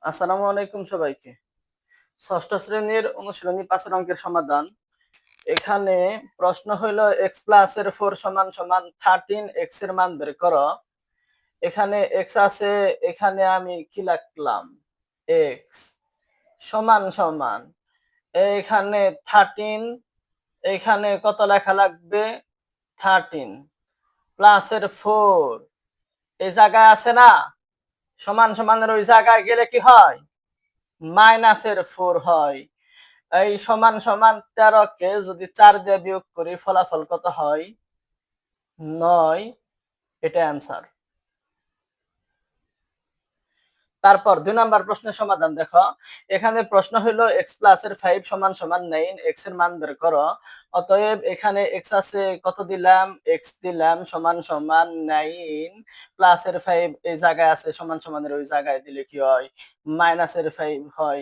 আসসালামু আলাইকুম সবাইকে। ষষ্ঠ শ্রেণীর অনুশীলনী ৫ এর অঙ্কের সমাধান। এখানে প্রশ্ন হইল x এর 4 সমান সমান 13 x এর মান বের করো। এখানে x আছে, এখানে আমি কি লিখলাম? x সমান সমান এখানে 13, এখানে কত লেখা লাগবে? 13 প্লাসের 4 এই জায়গায় আছে না? সমান সমানের ওই জায়গায় গেলে কি হয়? মাইনাসের 4 হয়। এই সমান সমান 13 কে যদি 4 দিয়ে বিয়োগ করি ফলাফল কত হয়? 9। এটা অ্যান্সার। তারপর 2 নাম্বার প্রশ্নের সমাধান দেখো। এখানে প্রশ্ন হলো x এর 5 সমান সমান 9, x এর মান বের করো। অতএব এখানে x আছে, কত দিলাম? x দিলাম সমান সমান 9 প্লাসের 5 এই জায়গায় আছে, সমান সমানের ওই জায়গায় দিলে কি হয়? মাইনাসের 5 হয়।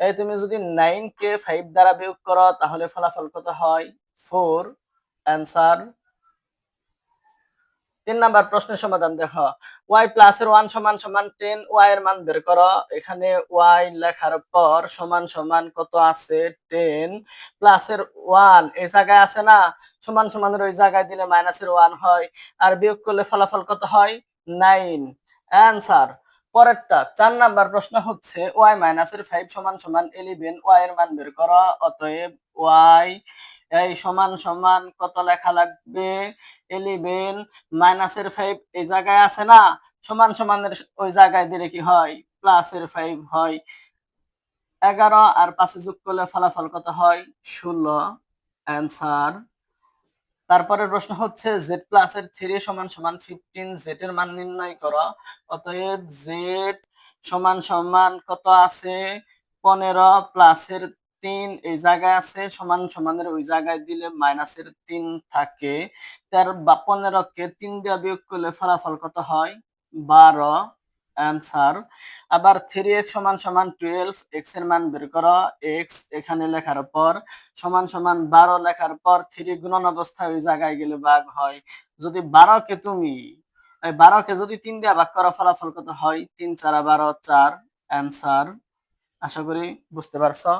এই তুমি যদি 9 কে 5 দ্বারা বিয়োগ করো তাহলে ফলাফল কত হয়? 4। অ্যান্সার। 3 নাম্বার প্রশ্নের সমাধান দেখো। y এর 1 সমান সমান 10, y এর মান বের করো। এখানে y লেখার পর সমান সমান কত আছে? 10 প্লাসের 1 এই জায়গায় আছে না? সমান সমানের ওই জায়গায় দিলে মাইনাসের 1 হয়, আর বিয়োগ করলে ফলাফল কত হয়? 9। অ্যান্সার। পরেরটা 4 নাম্বার প্রশ্ন হচ্ছে y এর 5 সমান সমান 11, y এর মান বের করো। অতএব y এই সমান সমান কত লেখা লাগবে? 11 মাইনাসের 5 এই জায়গায় আছে না? সমান সমানের ওই জায়গায় দিলে কি হয়? প্লাসের 5 হয়। 11 আর 5 যোগ করলে ফলাফল কত হয়? 16। অ্যান্সার। তারপরের প্রশ্ন হচ্ছে z এর 3 সমান সমান 15, z এর মান নির্ণয় করো। অতএব z সমান সমান কত আছে? 15 প্লাসের 3 এই জায়গায় আছে, সমান সমানের ওই জায়গায় দিলে মাইনাসের 3 থাকে। 15 কে 3 দিয়ে বিয়োগ করলে ফলাফল কত হয়? 12। অ্যান্সার। আবার 3x সমান সমান 12, x এর মান বের করো। x এখানে লেখার পর সমান সমান 12 লেখার পর 3 গুণন অবস্থায় ওই জায়গায় গেলে ভাগ হয়। যদি 12 কে তুমি 12 কে যদি 3 দিয়ে ভাগ করো ফলাফল কত হয়? 3 4 12 4। অ্যান্সার। আশা করি বুঝতে পারছো।